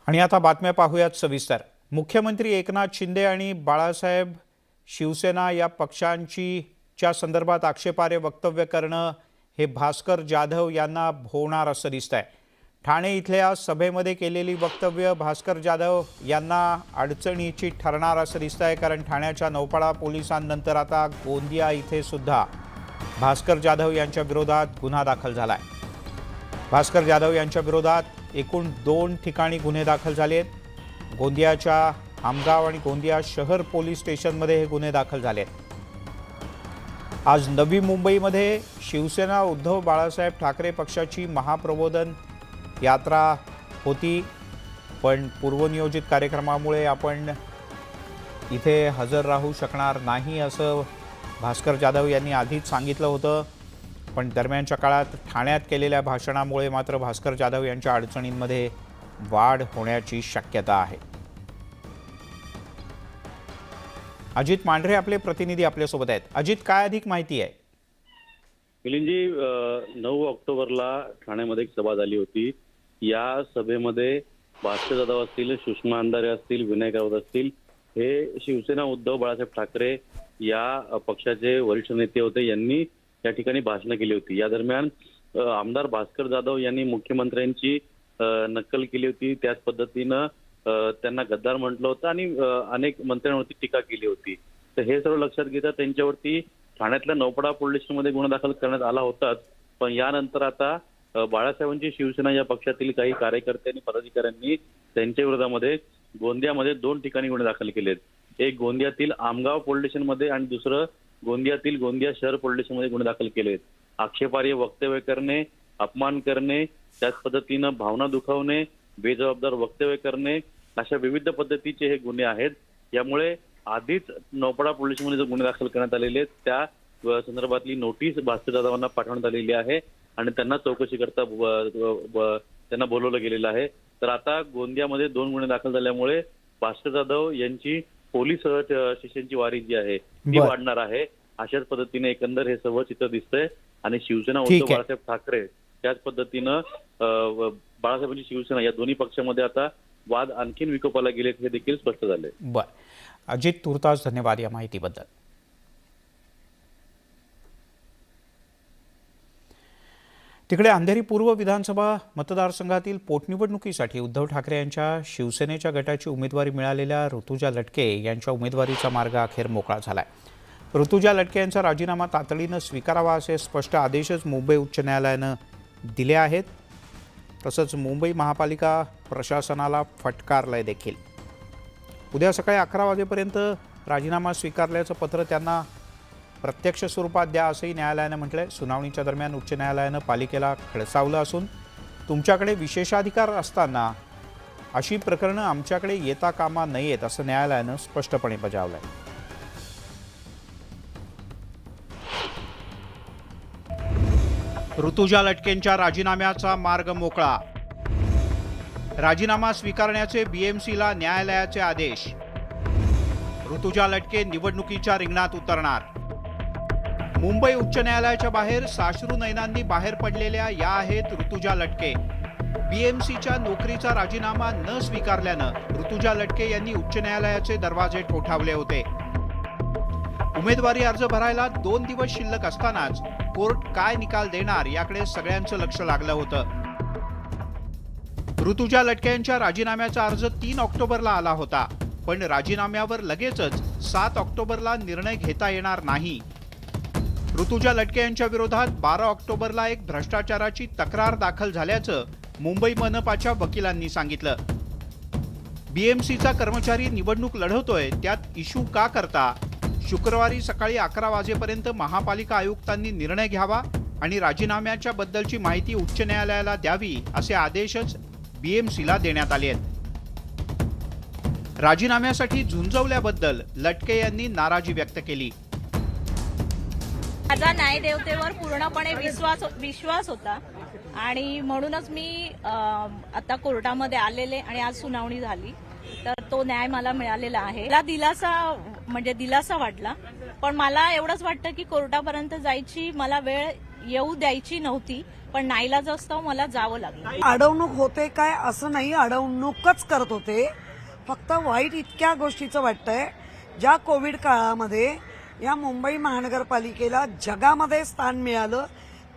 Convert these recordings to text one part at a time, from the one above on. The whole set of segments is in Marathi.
आणि आता बातम्या पाहूयात सविस्तर। मुख्यमंत्री एकनाथ शिंदे आणि बाळासाहेब शिवसेना या पक्षांच्या संदर्भात आक्षेपार्ह वक्तव्य करणं हे भास्कर जाधव यांना भोवणार असं दिसतंय। ठाणे इथल्या सभेमध्ये केलेली वक्तव्य भास्कर जाधव यांना अडचणीची ठरणार असं दिसतंय, कारण ठाण्याच्या नौपाडा पोलिसांनंतर आता गोंदिया इथे सुद्धा भास्कर जाधव यांच्या विरोधात गुन्हा दाखल झालाय। भास्कर जाधव यांच्या विरोधात एकूण 2 ठिकाणी गुन्हे दाखल झालेत। गोंदियाच्या आमगाव आणि गोंदिया शहर पोलीस स्टेशनमध्ये हे गुन्हे दाखल झालेत। आज नवी मुंबईमध्ये शिवसेना उद्धव बाळासाहेब ठाकरे पक्षाची महाप्रबोधन यात्रा होती, पण पूर्वनियोजित कार्यक्रमामुळे आपण इथे हजर राहू शकणार नाही असं भास्कर जाधव यांनी आधीच सांगितलं होतं। पण दरम्यानच्या काळात ठाण्यात केलेल्या भाषणामुळे मात्र भास्कर जाधव यांच्या अडचणींमध्ये वाढ होण्याची शक्यता आहे। अजित मांढरे आपले प्रतिनिधी आपल्यासोबत आहेत। अजित, काय अधिक माहिती आहे? मिलिंदजी, 9 ऑक्टोबरला ठाण्यामध्ये एक सभा झाली होती। या सभेमध्ये भास्कर जाधव असतील, सुषमा अंधारे असतील, विनायक राऊत असतील, हे शिवसेना उद्धव बाळासाहेब ठाकरे या पक्षाचे वरिष्ठ नेते होते। यांनी या ठिकाणी भाषण केली होती। या दरम्यान आमदार भास्कर जाधव यांनी मुख्यमंत्र्यांची नक्कल केली होती। त्याच पद्धतीनं त्यांना गद्दार म्हटलं होतं आणि अनेक मंत्र्यांवरती टीका केली होती। तर हे सर्व लक्षात घेता त्यांच्यावरती ठाण्यातल्या नौपाडा पोलीस स्टेशनमध्ये गुन्हा दाखल करण्यात आला होताच। पण यानंतर आता बाळासाहेबांची शिवसेना या पक्षातील काही कार्यकर्ते आणि पदाधिकाऱ्यांनी त्यांच्या विरोधामध्ये गोंदियामध्ये 2 ठिकाणी गुन्हे दाखल केलेत। एक गोंदियातील आमगाव पोलीस स्टेशनमध्ये आणि दुसरं गोंदियातील गोंदिया शहर पोलीस स्टेशनमध्ये गुन्हे दाखल केलेत। आक्षेपार्ह वक्तव्य करणे, अपमान करणे, त्याच पद्धतीनं भावना दुखावणे, बेजबाबदार वक्तव्य करणे, अशा विविध पद्धतीचे हे गुन्हे आहेत। यामुळे आधीच नौपाडा पोलीस स्टेशनमध्ये जो गुन्हे दाखल करण्यात आलेले आहेत त्या संदर्भातली नोटीस भास्कर जाधवांना पाठवण्यात आलेली आहे आणि त्यांना चौकशी करता त्यांना बोलवलं गेलेलं आहे। तर आता गोंदियामध्ये 2 गुन्हे दाखल झाल्यामुळे भास्कर जाधव यांची पोलीस स्टेशनची वारी जी आहे ती वाढणार आहे। अशाच पद्धतीने एकंदर हे सर्व चित्र दिसतंय आणि शिवसेना उद्धव बाळासाहेब ठाकरे त्याच पद्धतीनं बाळासाहेबांची शिवसेना या दोन्ही पक्षामध्ये आता वाद आणखीन विकोपाला गेलेत हे देखील स्पष्ट झाले। बरं अजित, तुर्तास धन्यवाद या माहितीबद्दल। तिकडे अंधेरी पूर्व विधानसभा मतदारसंघातील पोटनिवडणुकीसाठी उद्धव ठाकरे यांच्या शिवसेनेच्या गटाची उमेदवारी मिळालेल्या ऋतुजा लटके यांच्या उमेदवारीचा मार्ग अखेर मोकळा झालाय। ऋतुजा लटके यांचा राजीनामा तातडीनं स्वीकारावा असे स्पष्ट आदेशच मुंबई उच्च न्यायालयानं दिले आहेत। तसंच मुंबई महापालिका प्रशासनाला फटकारलंय देखील। उद्या सकाळी 11 वाजेपर्यंत राजीनामा स्वीकारल्याचं पत्र त्यांना प्रत्यक्ष स्वरूपात द्या असंही न्यायालयानं म्हटलंय। सुनावणीच्या दरम्यान उच्च न्यायालयानं पालिकेला खडसावलं असून तुमच्याकडे विशेषाधिकार असताना अशी प्रकरणं आमच्याकडे येता कामा नयेत असं न्यायालयानं स्पष्टपणे बजावलंय। ऋतुजा लटकेंच्या राजीनाम्याचा मार्ग मोकळा। राजीनामा स्वीकारण्याचे बीएमसीला न्यायालयाचे आदेश। ऋतुजा लटके निवडणुकीच्या रिंगणात उतरणार। मुंबई उच्च न्यायालयाच्या बाहेर साश्रू नयनांनी बाहेर पडलेल्या या आहेत ऋतुजा लटके। बीएमसीच्या नोकरीचा राजीनामा न स्वीकारल्यानं ऋतुजा लटके यांनी उच्च न्यायालयाचे दरवाजे ठोठावले होते। उमेदवारी अर्ज भरायला 2 दिवस शिल्लक असतानाच कोर्ट काय निकाल देणार याकडे सगळ्यांचं लक्ष लागलं होतं। ऋतुजा लटके यांच्या राजीनाम्याचा अर्ज 3 ऑक्टोबरला आला होता, पण राजीनाम्यावर लगेचच 7 ऑक्टोबरला निर्णय घेता येणार नाही। ऋतुजा लटके यांच्या विरोधात 12 ऑक्टोबरला एक भ्रष्टाचाराची तक्रार दाखल झाल्याचं मुंबई मनपाच्या वकिलांनी सांगितलं। बीएमसीचा कर्मचारी निवडणूक लढवतोय, त्यात इशू का करता? शुक्रवारी सकाळी 11 वाजेपर्यंत महापालिका आयुक्तांनी निर्णय घ्यावा आणि राजीनाम्याच्या बद्दलची माहिती उच्च न्यायालयाला द्यावी असे आदेशच बीएमसीला देण्यात आले आहेत। राजीनाम्यासाठी झुंजवल्याबद्दल लटके यांनी नाराजी व्यक्त केली। माझा न्यायदेवतेवर पूर्णपणे विश्वास होता आणि म्हणूनच मी आता कोर्टामध्ये आलेले आणि आज सुनावणी झाली, तर तो न्याय मला मिळालेला आहे। दिलासा वाटला, पण मला एवढंच वाटतं की कोर्टापर्यंत जायची मला वेळ येऊ द्यायची नव्हती, पण नाईलाजास्तव मला जावं लागलं. अडवणूक होते काय असं नाही, अडवणूकच करत होते. फक्त वाईट इतक्या गोष्टीचं वाटतंय, ज्या कोविड काळामध्ये या मुंबई महानगरपालिकेला जगामध्ये स्थान मिळालं,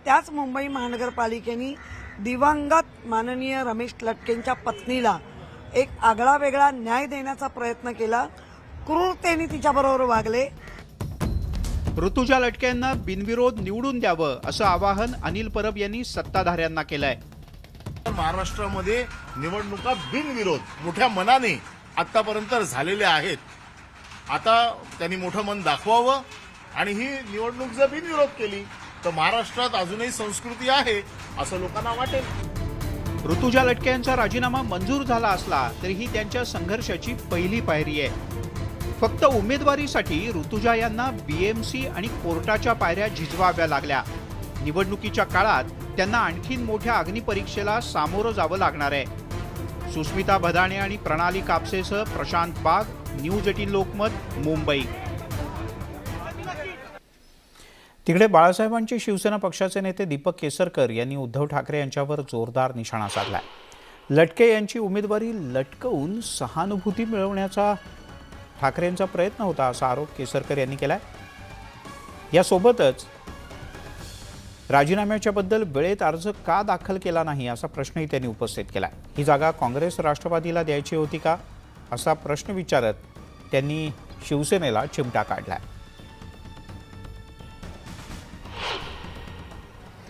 त्याच मुंबई महानगरपालिकेने दिवंगत माननीय रमेश लटकेंच्या पत्नीला एक आगळा वेगळा न्याय देण्याचा प्रयत्न केला. क्रूरतेने तिच्याबरोबर वागले. ऋतुजा लटके यांना बिनविरोध निवडून द्यावं असं आवाहन अनिल परब यांनी सत्ताधाऱ्यांना केलंय. महाराष्ट्रामध्ये निवडणुका बिनविरोध मोठ्या मनाने आतापर्यंत झालेल्या आहेत. आता त्यांनी मोठं मन दाखवावं आणि ही निवडणूक जर बिनविरोध केली तर महाराष्ट्रात अजूनही संस्कृती आहे असं लोकांना वाटेल. ऋतुजा लटके यांचा राजीनामा मंजूर झाला असला तरीही त्यांच्या संघर्षाची पहिली पायरी आहे. फक्त उमेदवारीसाठी ऋतुजा यांना बीएमसी आणि कोर्टाच्या पायऱ्या झिजवाव्या लागल्या. निवडणुकीच्या काळात त्यांना आणखीन मोठ्या अग्निपरीक्षेला सामोरं जावं लागणार आहे. सुस्मिता भदाणे आणि प्रणाली कापसेसह प्रशांत बाग, न्यूज 18 लोकमत, मुंबई. तिकडे बाळासाहेबांचे शिवसेना पक्षाचे नेते दीपक केसरकर यांनी उद्धव ठाकरे यांच्यावर जोरदार निशाणा साधलाय. लटके यांची उमेदवारी लटकवून सहानुभूती मिळवण्याचा ठाकरेंचा प्रयत्न होता असा आरोप केसरकर यांनी केलाय. यासोबतच राजीनाम्याच्या बद्दल वेळेत अर्ज का दाखल केला नाही असा प्रश्नही त्यांनी उपस्थित केलाय. ही जागा काँग्रेस राष्ट्रवादीला द्यायची होती का असा प्रश्न विचारत त्यांनी शिवसेनेला चिमटा काढलाय.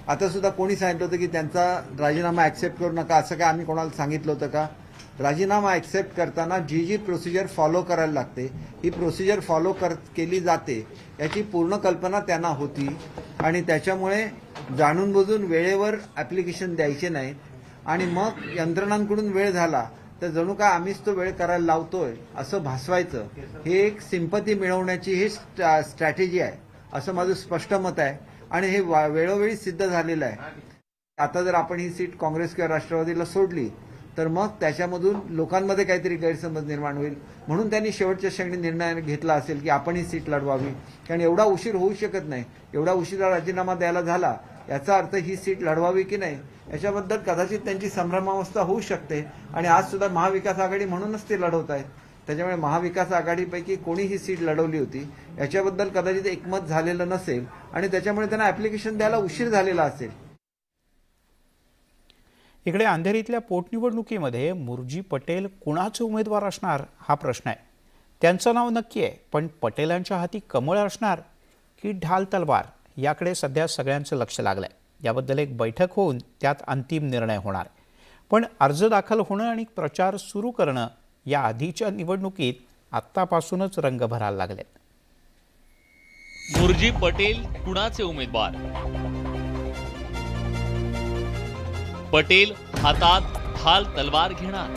आता सुद्धा कोणी सांगितलं होतं की त्यांचा राजीनामा ऍक्सेप्ट करू नका, असं काय आम्ही कोणाला सांगितलं होतं का? राजीनामा ऍक्सेप्ट करताना जी प्रोसिजर फॉलो करायला लागते, ही प्रोसिजर फॉलो केली जाते याची पूर्ण कल्पना त्यांना होती आणि त्याच्यामुळे जाणून बुजून वेळेवर ऍप्लिकेशन द्यायचे नाही आणि मग यंत्रणांकडून वेळ झाला तर जणू काय आम्हीच तो वेळ करायला लावतोय असं भासवायचं. हे एक सिंपती मिळवण्याची ही स्ट्रॅटेजी आहे असं माझं स्पष्ट मत आहे आणि हे वेळोवेळी सिद्ध झालेलं आहे. आता जर आपण ही सीट काँग्रेस किंवा राष्ट्रवादीला सोडली तर मग त्याच्यामधून लोकांमध्ये काहीतरी गैरसमज निर्माण होईल, म्हणून त्यांनी शेवटच्या क्षणी निर्णय घेतला असेल की आपण ही सीट लढवावी. कारण एवढा उशीर होऊ शकत नाही. एवढा उशिरा राजीनामा द्यायला झाला याचा अर्थ ही सीट लढवावी की नाही याच्याबद्दल कदाचित त्यांची संभ्रमावस्था होऊ शकते आणि आज सुद्धा महाविकास आघाडी म्हणूनच ते लढवत आहेत. त्याच्यामुळे महाविकास आघाडीपैकी कोणी ही सीट लढवली होती याच्याबद्दल कदाचित एकमत झालेलं नसेल आणि त्याच्यामुळे त्यांना ऍप्लिकेशन द्यायला उशीर झालेला असेल. इकडे अंधेरीतल्या पोटनिवडणुकीमध्ये मुरजी पटेल कुणाचे उमेदवार असणार हा प्रश्न आहे. त्यांचं नाव नक्की आहे, पण पटेलांच्या हाती कमळ असणार की ढाल तलवार याकडे सध्या सगळ्यांचं लक्ष लागलंय. याबद्दल एक बैठक होऊन त्यात अंतिम निर्णय होणार. पण अर्ज दाखल होणं आणि प्रचार सुरू करणं या आधीच्या निवडणुकीत आत्तापासूनच रंग भरायला लागले. मुरजी पटेल कुणाचे उमेदवार? पटेल हातात ढाल तलवार घेणार.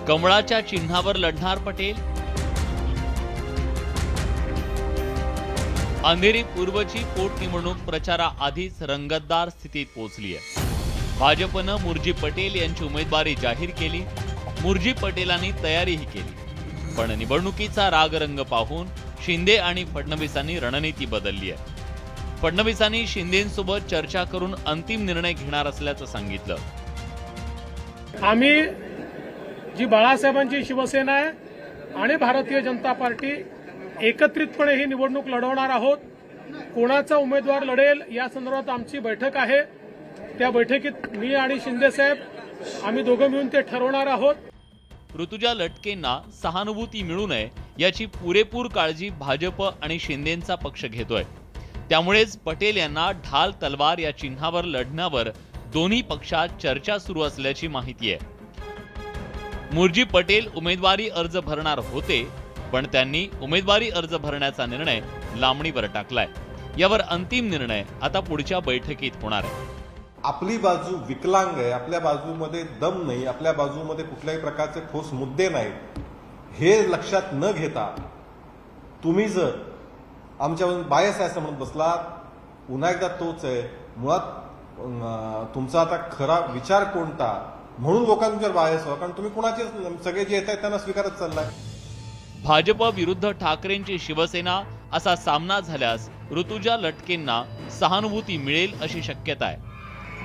कमळाच्या चिन्हावर लढणार पटेल. अंधेरी पूर्वची पोटनिवडणूक प्रचाराआधीच रंगतदार स्थितीत पोहोचली आहे. भाजपनं मुरजी पटेल यांची उमेदवारी जाहीर केली. मुरजी पटेलांनी तयारीही केली. पण निवडणुकीचा रागरंग पाहून शिंदे आणि फडणवीसांनी रणनीती बदलली आहे. फडणवीसांनी शिंदेंसोबत चर्चा करून अंतिम निर्णय घेणार असल्याचं सांगितलं. आम्ही जी बाळासाहेबांची शिवसेना आहे आणि भारतीय जनता पार्टी एकत्रितपणे ही निवडणूक लढवणार आहोत. कोणाचा उमेदवार लढेल या संदर्भात आमची बैठक आहे. त्या बैठकीत मी आणि शिंदे साहेब आम्ही दोघं मिळून ते ठरवणार आहोत. ऋतुजा लटकेंना सहानुभूती मिळू नये याची पुरेपूर काळजी भाजप आणि शिंदेंचा पक्ष घेतोय. त्यामुळेच पटेल यांना ढाल तलवार या चिन्हावर लढण्यावर दोन्ही पक्षात चर्चा सुरू असल्याची माहिती आहे. मुरजी पटेल उमेदवारी अर्ज भरणार होते, पण त्यांनी उमेदवारी अर्ज भरण्याचा निर्णय लांबणीवर टाकलाय. यावर अंतिम निर्णय आता पुढच्या बैठकीत होणार आहे. आपली बाजू विकलांग आहे, आपल्या बाजूमध्ये दम नाही, आपल्या बाजूमध्ये कुठल्याही प्रकारचे ठोस मुद्दे नाहीत, हे लक्षात न घेता तुम्ही जर आमच्यावर बायस आहे असं म्हणत बसलात, पुन्हा एकदा तोच आहे. मुळात तुमचा आता खरा विचार कोणता म्हणून लोकांच्या बायस व्हा, कारण तुम्ही कुणाचे सगळे जे येत आहेत त्यांना स्वीकारत चाललाय. भाजप विरुद्ध ठाकरेंची शिवसेना असा सामना झाल्यास ऋतुजा लटकेंना सहानुभूती मिळेल अशी शक्यता आहे.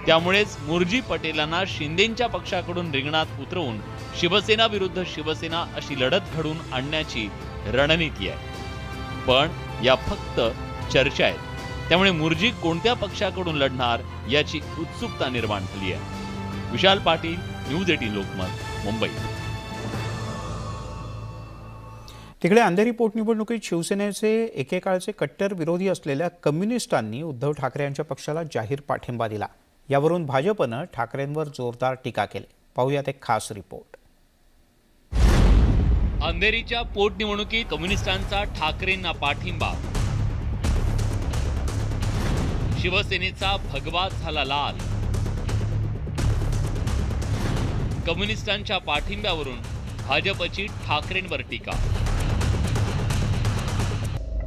त्यामुळेच मुरजी पटेलांना शिंदेंच्या पक्षाकडून रिंगणात उतरवून शिवसेना विरुद्ध शिवसेना अशी लढत घडून आणण्याची रणनीती आहे. पण या फक्त चर्चा आहेत. त्यामुळे मुरजी कोणत्या पक्षाकडून लढणार याची उत्सुकता निर्माण झाली आहे. विशाल पाटील, न्यूज 18 लोकमत, मुंबई. तिकडे अंधेरी पोटनिवडणुकीत शिवसेनेचे एकेकाळचे कट्टर विरोधी असलेल्या कम्युनिस्टांनी उद्धव ठाकरे यांच्या पक्षाला जाहीर पाठिंबा दिला. यावरून भाजपनं ठाकरेंवर जोरदार टीका केली. पाहूयात एक खास रिपोर्ट. अंधेरीच्या पोटनिवडणुकीत कम्युनिस्टांचा ठाकरेंना पाठिंबा. शिवसेनेचा भगवा झाला लाल. कम्युनिस्टांच्या पाठिंब्यावरून भाजपची ठाकरेंवर टीका.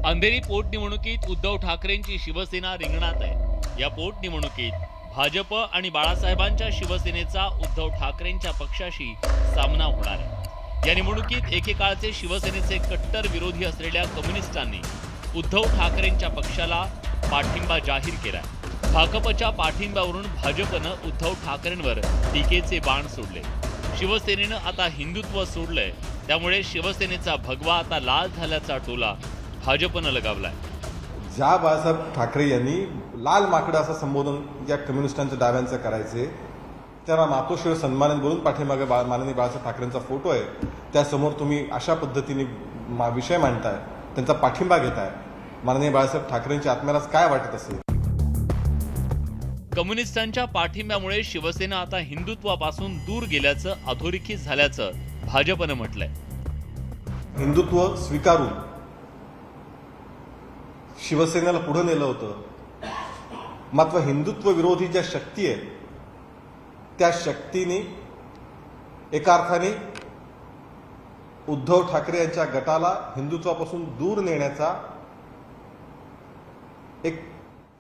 अंधेरी पोटनिवडणुकीत उद्धव ठाकरेंची शिवसेना रिंगणात आहे. या पोटनिवडणुकीत भाजप आणि बाळासाहेबांच्या शिवसेनेचा उद्धव ठाकरेंच्या पक्षाशी सामना होणार आहे. या निवडणुकीत एकेकाळचे शिवसेनेचे कट्टर विरोधी असलेल्या कम्युनिस्टांनी उद्धव ठाकरेंच्या पक्षाला पाठिंबा जाहीर केलाय. भाकपच्या पाठिंब्यावरून भाजपनं उद्धव ठाकरेंवर टीकेचे बाण सोडले. शिवसेनेनं आता हिंदुत्व सोडलंय. त्यामुळे शिवसेनेचा भगवा आता लाल झाल्याचा टोला भाजपनं लगावलाय. ज्या बाळासाहेब ठाकरे यांनी लाल माकडं असं संबोधन ज्या कम्युनिस्टांच्या डाव्यांचं करायचे, त्याला मातोश्रीवर सन्मानित बोलून पाठीमागे माननीय बाळासाहेब ठाकरेंचा फोटो आहे, त्यासमोर तुम्ही अशा पद्धतीने विषय मांडताय, त्यांचा पाठिंबा घेताय. माननीय बाळासाहेब ठाकरेंच्या आत्म्यालाच काय वाटत असेल? कम्युनिस्टांच्या पाठिंब्यामुळे शिवसेना आता हिंदुत्वापासून दूर गेल्याचं अधोरेखित झाल्याचं भाजपनं म्हटलंय. हिंदुत्व स्वीकारून शिवसेनेला पुढे नेलं होतं. मात्र हिंदुत्व विरोधी ज्या शक्ती आहेत त्या शक्तीने एका अर्थाने उद्धव ठाकरे यांच्या गटाला हिंदुत्वापासून दूर नेण्याचा एक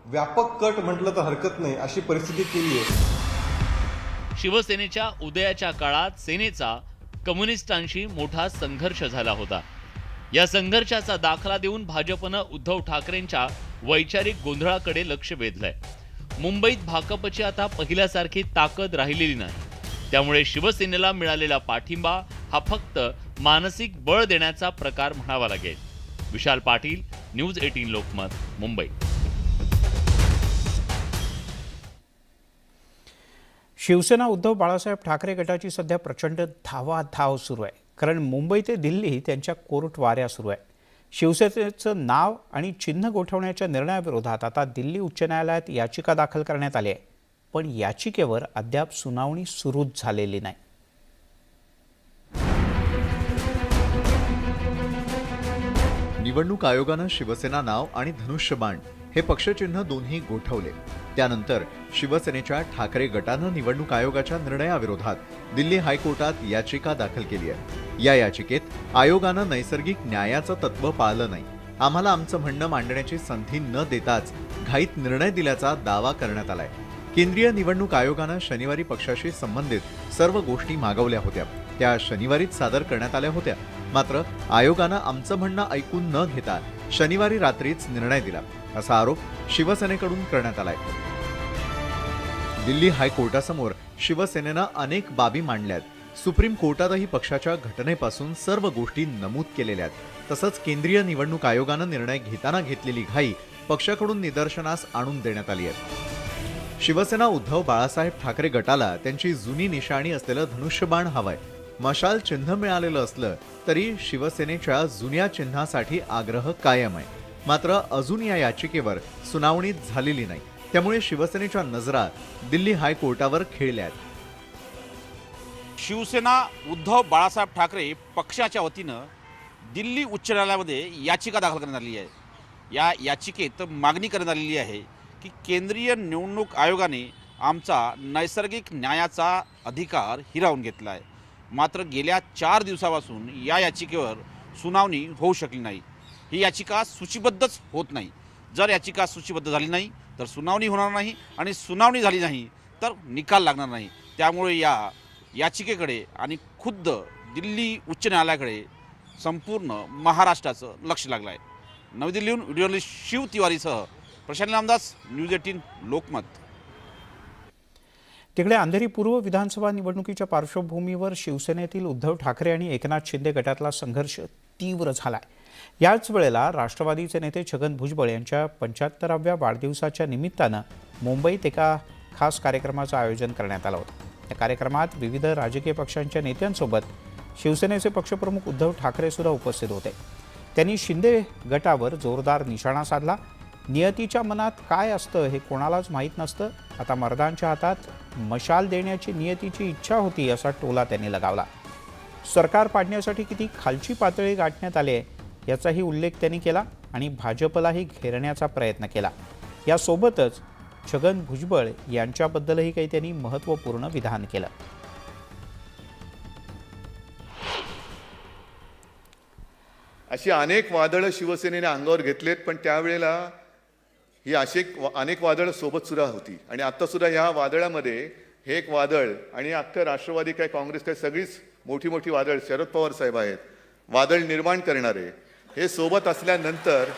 व्यापक कट म्हटलं तर हरकत नाही अशी परिस्थिती केली आहे. शिवसेनेच्या उदयाच्या काळात सेनेचा कम्युनिस्टांशी मोठा संघर्ष झाला होता. या संघर्षाचा दाखला देऊन भाजपनं उद्धव ठाकरेंच्या वैचारिक गोंधळाकडे लक्ष वेधलंय. मुंबईत भाकपची आता पहिल्यासारखी ताकद राहिलेली नाही. त्यामुळे शिवसेनेला मिळालेला पाठिंबा हा फक्त मानसिक बळ देण्याचा प्रकार म्हणावा लागेल. विशाल पाटील, न्यूज 18 लोकमत, मुंबई. शिवसेना उद्धव बाळासाहेब ठाकरे गटाची सध्या प्रचंड धावाधाव सुरू आहे. कारण मुंबई ते दिल्ली त्यांच्या कोर्ट वाऱ्या सुरू आहे. शिवसेनेचं नाव आणि चिन्ह गोठवण्याच्या निर्णयाविरोधात आता दिल्ली उच्च न्यायालयात याचिका दाखल करण्यात आली आहे. पण याचिकेवर अद्याप सुनावणी सुरूच झालेली नाही. निवडणूक आयोगानं शिवसेना नाव आणि धनुष्यबाण हे पक्षचिन्ह दोन्ही गोठवले. त्यानंतर शिवसेनेच्या ठाकरे गटानं निवडणूक आयोगाच्या निर्णयाविरोधात दिल्ली हायकोर्टात याचिका दाखल केली आहे. या याचिकेत आयोगानं नैसर्गिक न्यायाचं तत्त्व पाळलं नाही, आम्हाला आमचं म्हणणं मांडण्याची संधी न देताच घाईत निर्णय दिल्याचा दावा करण्यात आलाय. केंद्रीय निवडणूक आयोगानं शनिवारी पक्षाशी संबंधित सर्व गोष्टी मागवल्या होत्या. त्या शनिवारीच सादर करण्यात आल्या होत्या. मात्र आयोगानं आमचं म्हणणं ऐकून न घेता शनिवारी रात्रीच निर्णय दिला, असा आरोप शिवसेनेकडून करण्यात आलाय. दिल्ली हायकोर्टासमोर शिवसेनेनं अनेक बाबी मांडल्यात. सुप्रीम कोर्टातही पक्षाच्या घटनेपासून सर्व गोष्टी नमूद केलेल्या आहेत. तसंच केंद्रीय निवडणूक आयोगानं निर्णय घेताना घेतलेली घाई पक्षाकडून निदर्शनास आणून देण्यात आली आहे. शिवसेना उद्धव बाळासाहेब ठाकरे गटाला त्यांची जुनी निशाणी असलेलं धनुष्यबाण हवंय. मशाल चिन्ह मिळालेलं असलं तरी शिवसेनेच्या जुन्या चिन्हासाठी आग्रह कायम आहे. मात्र अजून या याचिकेवर सुनावणी झालेली नाही. त्यामुळे शिवसेनेच्या नजरा दिल्ली हायकोर्टावर खिळल्यात. शिवसेना उद्धव बाळासाहेब ठाकरे पक्षाच्या वतीनं दिल्ली उच्च न्यायालयामध्ये याचिका दाखल करण्यात आली आहे. या याचिकेत मागणी करण्यात आलेली आहे की केंद्रीय निवडणूक आयोगाने आमचा नैसर्गिक न्यायाचा अधिकार हिरावून घेतला आहे. मात्र गेल्या 4 दिवसापासून या याचिकेवर सुनावणी होऊ शकली नाही. ही याचिका सूचीबद्धच होत नाही. जर याचिका सूचीबद्ध झाली नाही तर सुनावणी होणार नाही आणि सुनावणी झाली नाही तर निकाल लागणार नाही. त्यामुळे या याचिकेकडे आणि खुद्द दिल्ली उच्च न्यायालयाकडे संपूर्ण महाराष्ट्राचं लक्ष लागलं आहे. नवी दिल्लीहून व्हिडिओ जर्नलिस्ट शिव तिवारीसह प्रशांत रामदास, न्यूज 18 लोकमत. तिकडे अंधेरी पूर्व विधानसभा निवडणुकीच्या पार्श्वभूमीवर शिवसेनेतील उद्धव ठाकरे आणि एकनाथ शिंदे गटातला संघर्ष तीव्र झालाय. याच वेळेला राष्ट्रवादीचे नेते छगन भुजबळ यांच्या 75व्या वाढदिवसाच्या निमित्तानं मुंबईत एका खास कार्यक्रमाचं आयोजन करण्यात आलं होतं. या कार्यक्रमात विविध राजकीय पक्षांच्या नेत्यांसोबत शिवसेनेचे पक्षप्रमुख उद्धव ठाकरे सुद्धा उपस्थित होते. त्यांनी शिंदे गटावर जोरदार निशाणा साधला. नियतीच्या मनात काय असतं हे कोणालाच माहीत नसतं. आता मर्दांच्या हातात मशाल देण्याची नियतीची इच्छा होती असा टोला त्यांनी लगावला. सरकार पाडण्यासाठी किती खालची पातळी गाठण्यात आली आहे याचाही उल्लेख त्यांनी केला आणि भाजपलाही घेरण्याचा प्रयत्न केला. यासोबतच छगन भुजबळ यांच्याबद्दलही काही त्यांनी महत्त्वपूर्ण विधान केलं. अशी अनेक वादळं शिवसेनेने अंगावर घेतलेत, पण त्यावेळेला ही अशी अनेक वादळं सोबत सुद्धा होती. आणि आता सुद्धा ह्या वादळामध्ये हे एक वादळ आणि अख्खं राष्ट्रवादी काय काँग्रेस काय सगळीच मोठी मोठी वादळ, शरद पवार साहेब आहेत वादळ निर्माण करणारे, हे सोबत असल्यानंतर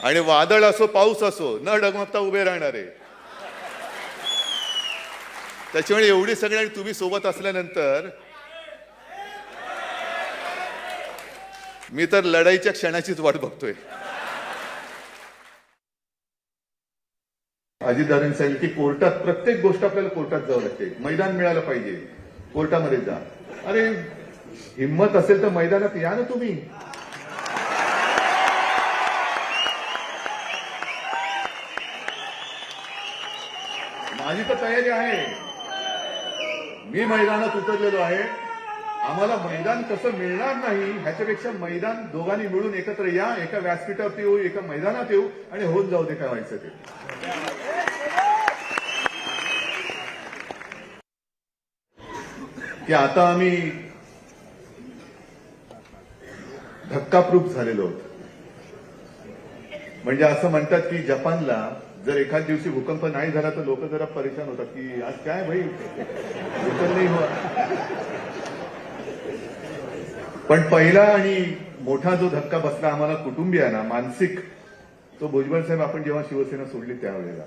आणि वादळ असो पाऊस असो न डगमगता उभे राहणारे, त्याच्यामुळे एवढी सगळी तुम्ही सोबत असल्यानंतर मी तर लढाईच्या क्षणाचीच वाट बघतोय. अजितदादांनी सांगितलं की कोर्टात प्रत्येक गोष्ट आपल्याला कोर्टात जावं लागते, मैदान मिळालं पाहिजे, कोर्टामध्ये जा. अरे हिम्मत असेल तर मैदानात या ना तुम्ही. माझी तर तयारी आहे, मी मैदानात उतरलेलो आहे. आम्हाला मैदान कसं मिळणार नाही ह्याच्यापेक्षा मैदान दोघांनी मिळून एकत्र या, एका व्यासपीठावरती येऊ, एका मैदानात येऊ आणि होऊन जाऊ दे काय व्हायचं ते. की आता आम्ही धक्काप्रूफ झालेलो आहोत. म्हणजे असं म्हणतात की जपानला जर एखाद दिवशी भूकंप नाही झाला तर लोक जरा परेशान होतात की आज काय भाई भूकंप नाही हो. पण पहिला आणि मोठा जो धक्का बसला आम्हाला कुटुंबियांना मानसिक, तो भुजबळ साहेब आपण जेव्हा शिवसेना सोडली त्यावेळेला.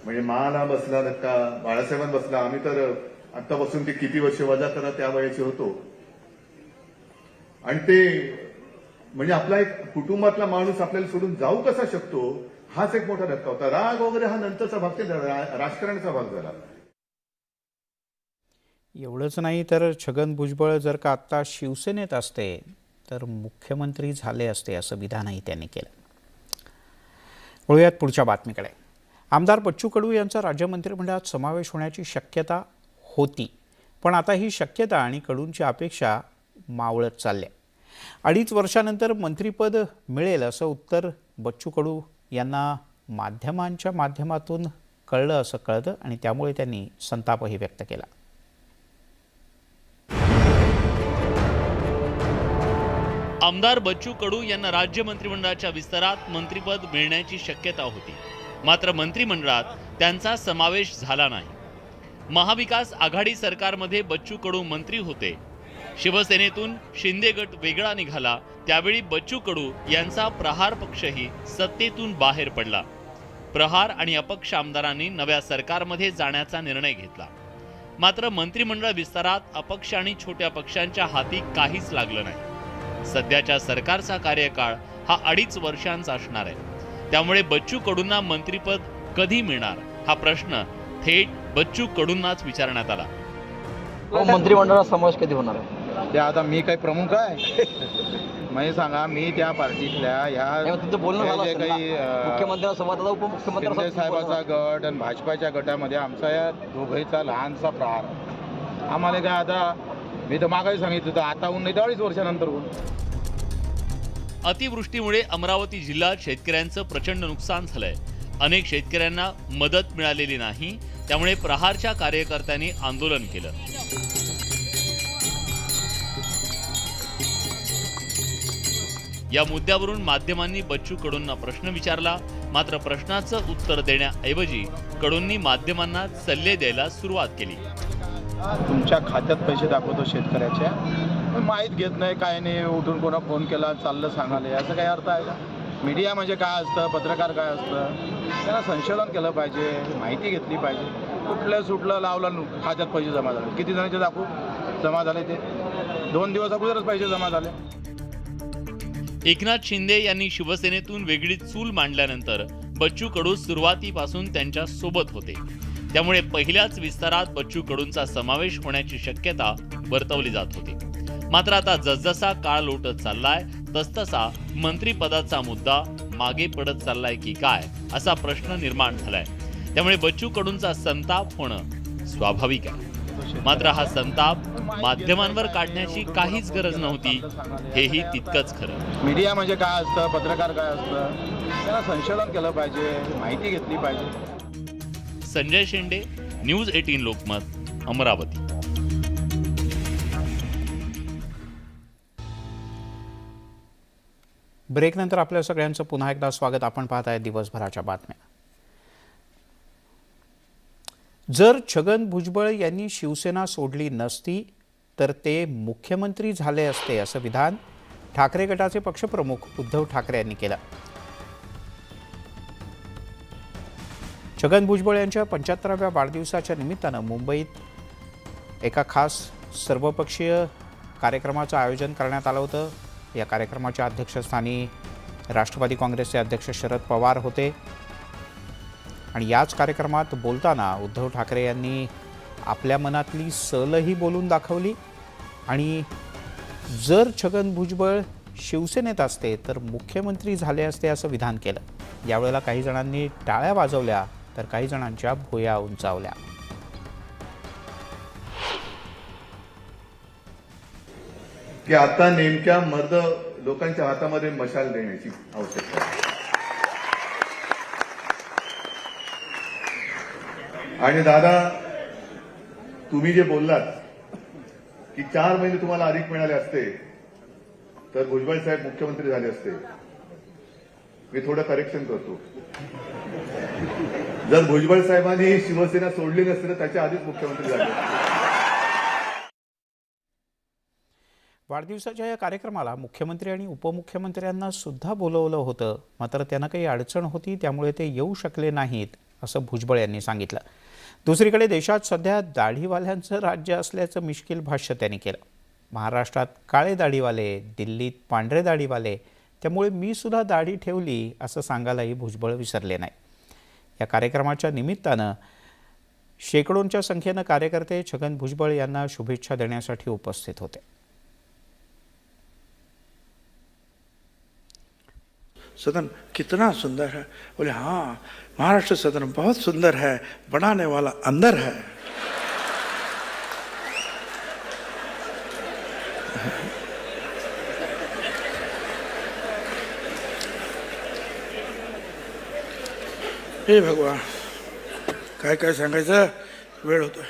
म्हणजे मला बसला धक्का, बाळासाहेबांना बसला. आम्ही तर आतापासून ते किती वर्ष वजा करा त्या वयाचे होतो. आणि ते म्हणजे आपला एक कुटुंबातला माणूस आपल्याला सोडून जाऊ कसा शकतो, हाच एक मोठा धक्का होता. राग वगैरे हा नंतरचा भाग, ते राजकारणाचा भाग झाला. एवढंच नाही तर छगन भुजबळ जर का आत्ता शिवसेनेत असते तर मुख्यमंत्री झाले असते असं विधानही त्यांनी केलं. वळूयात पुढच्या बातमीकडे. आमदार बच्चू कडू यांचा राज्य मंत्रिमंडळात समावेश होण्याची शक्यता होती, पण आता ही शक्यता आणि कडूंची अपेक्षा मावळत चालल्या. 2.5 वर्षानंतर मंत्रिपद मिळेल असं उत्तर बच्चू कडू यांना माध्यमांच्या माध्यमातून कळलं असं कळतं आणि त्यामुळे त्यांनी संतापही व्यक्त केला. आमदार बच्चू कडू यांना राज्य मंत्रिमंडळाच्या विस्तारात मंत्रिपद मिळण्याची शक्यता होती, मात्र मंत्रिमंडळात त्यांचा समावेश झाला नाही. महाविकास आघाडी सरकारमध्ये बच्चू कडू मंत्री होते. शिवसेनेतून शिंदे गट वेगळा निघाला, त्यावेळी बच्चू कडू यांचा प्रहार पक्षही सत्तेतून बाहेर पडला. प्रहार आणि अपक्ष आमदारांनी नव्या सरकारमध्ये जाण्याचा निर्णय घेतला. मात्र मंत्रिमंडळ विस्तारात अपक्ष आणि छोट्या पक्षांच्या हाती काहीच लागलं नाही. सध्याच्या सरकारचा कार्यकाळ हा 2.5 वर्षांचा असणार आहे. त्यामुळे बच्चू कडूंना मंत्रिपद कधी मिळणार हा प्रश्न थेट बच्चू कडूंनाच विचारण्यात आला. मंत्रिमंडळात समावेश कधी होणार आहे? ते आता मी काही प्रमुख आहे म्हणजे सांगा, मी त्या पार्टीतल्या ह्या तुमचं बोलणं झालं असेल ना? काही मुख्यमंत्र्यांसोबत आता उपमुख्यमंत्री शिंदे साहेबाचा गट आणि भाजपाच्या गटामध्ये आमचा या दोघांचा लहानसा प्रहार. आम्हाला काय आता, मी तर मागाही सांगितलं होतं, आता होऊन नाही 2.5 वर्षानंतर होऊन. अतिवृष्टीमुळे अमरावती जिल्ह्यात शेतकऱ्यांचं प्रचंड नुकसान झालंय. अनेक शेतकऱ्यांना मदत मिळालेली नाही, त्यामुळे प्रहारच्या कार्यकर्त्यांनी आंदोलन केलं. या मुद्द्यावरून माध्यमांनी बच्चू कडूंना प्रश्न विचारला, मात्र प्रश्नाचं उत्तर देण्याऐवजी कडूंनी माध्यमांना सल्ले द्यायला सुरुवात केली. तुमच्या खात्यात पैसे दाखवतो शेतकऱ्याच्या, पण माहीत घेत नाही, काय नाही, उठून कोणा फोन केला चाललं सांगाले, याचा काही अर्थ आहे का? मीडिया म्हणजे काय असतं, पत्रकार काय असतं, त्यांना संशोधन केलं पाहिजे, माहिती घेतली पाहिजे. कुठलं सुटलं लावलं खात्यात पैसे जमा झाले, किती जणांचे दाखवू जमा झाले? ते 2 दिवस अगोदरच पैसे जमा झाले. एकनाथ शिंदे यांनी शिवसेनेतून वेगळी चूल मांडल्यानंतर बच्चू कडू सुरुवातीपासून त्यांच्या सोबत होते. त्यामुळे पहिल्याच विस्तारात बच्चू कडूंचा समावेश होण्याची शक्यता वर्तवली जात होती. मात्र आता जसजसा काळ लोटत चाललाय तसतसा मंत्रिपदाचा मुद्दा मागे पडत चाललाय की काय असा प्रश्न निर्माण झालाय. त्यामुळे बच्चू कडूंचा संताप होणं स्वाभाविक आहे. मात्र हा संताप माध्यमांवर काढण्याची काहीच गरज नव्हती, हेही तितकंच खरं. मीडिया म्हणजे काय असतं, पत्रकार काय असतं, त्यांना संशोधन केलं पाहिजे, माहिती घेतली पाहिजे. संजय शेंडे, न्यूज 18 लोकमत, अमरावती. ब्रेकनंतर आपल्या सगळ्यांचं पुन्हा एकदा स्वागत. आपण पाहत आहे दिवसभराच्या बातम्या. जर छगन भुजबळ यांनी शिवसेना सोडली नसती तर ते मुख्यमंत्री झाले असते, असं विधान ठाकरे गटाचे पक्षप्रमुख उद्धव ठाकरे यांनी केलं. छगन भुजबळ यांच्या 75व्या वाढदिवसाच्या निमित्तानं मुंबईत एका खास सर्वपक्षीय कार्यक्रमाचं आयोजन करण्यात आलं होतं. या कार्यक्रमाच्या अध्यक्षस्थानी राष्ट्रवादी काँग्रेसचे अध्यक्ष शरद पवार होते आणि याच कार्यक्रमात बोलताना उद्धव ठाकरे यांनी आपल्या मनातली सलही बोलून दाखवली आणि जर छगन भुजबळ शिवसेनेत असते तर मुख्यमंत्री झाले असते असं विधान केलं. यावेळेला काही जणांनी टाळ्या वाजवल्या तर काही जणांच्या भुया उंचावल्या. की आता नेमक्या मर्द लोकांच्या हातामध्ये मशाल देण्याची आवश्यकता आहे. आणि दादा, तुम्ही जे बोललात की 4 महिने तुम्हाला अधिक मिळाले असते तर भुजबळ साहेब मुख्यमंत्री झाले असते, मी थोडं करेक्शन करतो. जर भुजबळ साहेबांनी शिवसेना सोडली नसती तर त्याच्या आधीच मुख्यमंत्री झाले. वाढदिवसाच्या या कार्यक्रमाला मुख्यमंत्री आणि उपमुख्यमंत्र्यांना सुद्धा बोलवलं होतं, मात्र त्यांना काही अडचण होती त्यामुळे ते येऊ शकले नाहीत असं भुजबळ यांनी सांगितलं. दुसरीकडे देशात सध्या दाढीवाल्यांचं राज्य असल्याचं मिश्किल भाष्य त्यांनी केलं. महाराष्ट्रात काळे दाढीवाले, दिल्लीत पांढरे दाढीवाले, त्यामुळे मी सुद्धा दाढी ठेवली असं सांगायलाही भुजबळ विसरले नाही. या कार्यक्रमाच्या निमित्तानं शेकडोंच्या संख्येनं कार्यकर्ते छगन भुजबळ यांना शुभेच्छा देण्यासाठी उपस्थित होते. सदन कितना सुंदर है, बोले हाँ महाराष्ट्र सदन बहुत सुंदर है, बनाने वाला अंदर है. हे भगवान, काय काय सांगायचं, वेळ होतोय.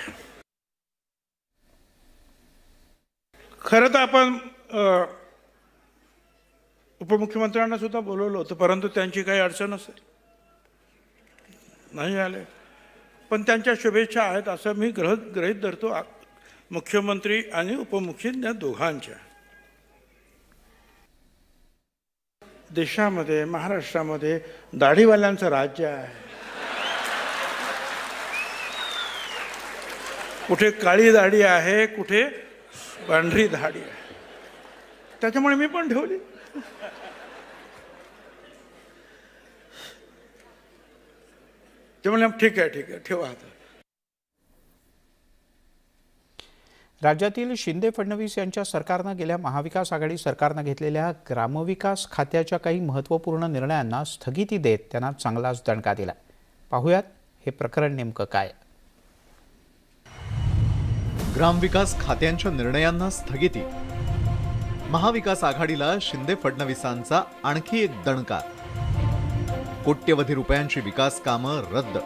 खरं तर आपण उपमुख्यमंत्र्यांना सुद्धा बोलवलं होतं, परंतु त्यांची काही अडचण असेल, नाही आले. पण त्यांच्या शुभेच्छा आहेत असं मी गृहीत धरतो, मुख्यमंत्री आणि उपमुख्यमंत्री दोघांच्या. देशामध्ये, महाराष्ट्रामध्ये दाढीवाल्यांचं राज्य आहे. कुठे काळी दाढी आहे, कुठे पांढरी दाढी आहे. त्याच्यामुळे मी पण ठेवली. ते म्हणले ठीक आहे ठेवा. राज्यातील शिंदे फडणवीस यांच्या सरकारनं गेल्या महाविकास आघाडी सरकारनं घेतलेल्या ग्रामविकास खात्याच्या काही महत्त्वपूर्ण निर्णयांना स्थगिती देत त्यांना चांगलाच दणका दिला. पाहूयात हे प्रकरण नेमकं काय. ग्रामविकास खात्यांच्या निर्णयांना स्थगिती. महाविकास आघाडीला शिंदे फडणवीसांचा आणखी एक दणका. कोट्यवधी रुपयांची विकास कामं रद्द.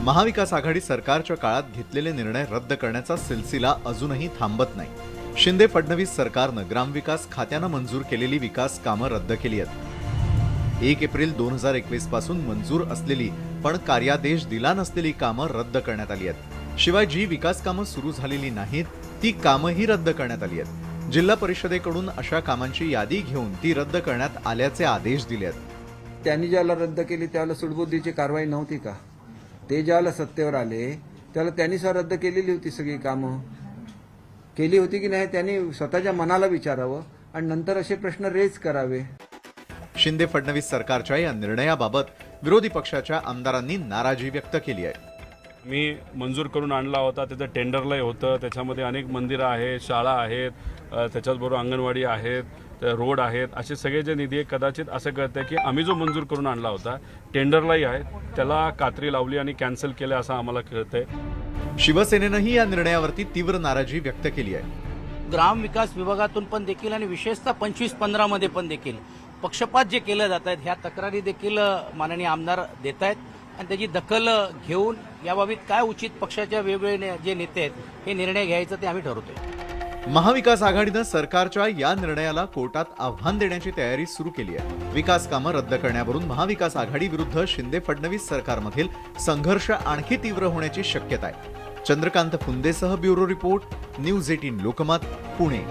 महाविकास आघाडी सरकारच्या काळात घेतलेले निर्णय रद्द करण्याचा सिलसिला अजूनही थांबत नाही. शिंदे फडणवीस सरकारनं ग्रामविकास खात्यानं मंजूर केलेली विकास कामं रद्द केली आहेत. 1 एप्रिल 2021 पासून मंजूर असलेली पण कार्यादेश दिला नसलेली कामं रद्द करण्यात आली आहेत. शिवाय जी विकास कामं सुरू झालेली नाहीत ती कामंही रद्द करण्यात आली आहेत. जिल्हा परिषदेकडून अशा कामांची यादी घेऊन ती रद्द करण्यात आल्याचे आदेश दिले आहेत. त्यांनी ज्याला रद्द केली त्याला सुडबुद्धीची कारवाई नव्हती का? ते ज्याला सत्तेवर आले त्याला त्यांनी रद्द केलेली होती सगळी कामं. केली होती की नाही त्यांनी स्वतःच्या मनाला विचारावं आणि नंतर असे प्रश्न रेज करावे. शिंदे फडणवीस सरकारच्या या निर्णयाबाबत विरोधी पक्षाच्या आमदारांनी नाराजी व्यक्त केली आहे. मी मंजूर करून आणला होता, त्याचं टेंडरलाही होतं, त्याच्यामध्ये अनेक मंदिरं आहेत, शाळा आहेत, त्याच्याचबरोबर अंगणवाडी आहेत, रोड आहेत, असे सगळे जे निधी आहे कदाचित असं कळतं की आम्ही जो मंजूर करून आणला होता टेंडरलाही आहे त्याला कात्री लावली आणि कॅन्सल केलं असं आम्हाला कळतंय. शिवसेनेनंही या निर्णयावरती तीव्र नाराजी व्यक्त केली आहे. ग्रामविकास विभागातून पण देखील आणि विशेषतः 25-15 मध्ये पण देखील पक्षपात जे केलं जात आहेत ह्या तक्रारी देखील माननीय आमदार देत आहेत आणि त्याची दखल घेऊन याबाबत काय उचित पक्षाच्या वेगवेगळे जे नेते आहेत हे निर्णय घ्यायचं ते आम्ही ठरवतोय. महाविकास आघाडीनं सरकारच्या या निर्णयाला कोर्टात आव्हान देण्याची तयारी सुरू केली आहे. विकास कामं रद्द करण्यावरून महाविकास आघाडी विरुद्ध शिंदे फडणवीस सरकारमधील संघर्ष आणखी तीव्र होण्याची शक्यता आहे. चंद्रकांत फुंदेसह bureau report, news 18 Lokmat, Pune.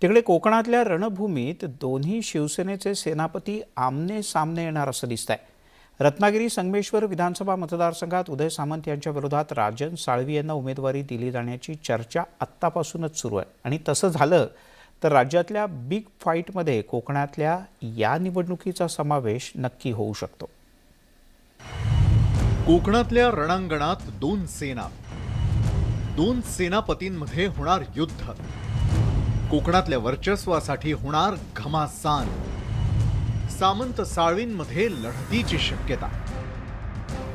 तिकडे कोकणातल्या रणभूमीत दोन्ही शिवसेनेचे सेनापती आमने सामने येणार असं दिसतंय. रत्नागिरी संगमेश्वर विधानसभा मतदारसंघात उदय सामंत यांच्या विरोधात राजन साळवी यांना उमेदवारी दिली जाण्याची चर्चा आत्तापासूनच सुरू आहे आणि तसं झालं तर राज्यातल्या बिग फाईटमध्ये कोकणातल्या या निवडणुकीचा समावेश नक्की होऊ शकतो. कोकणातल्या रणांगणात दोन सेनापतींमध्ये होणार युद्ध. कोकणातल्या वर्चस्वासाठी होणार घमासान. सामंत साळवींमध्ये लढतीची शक्यता.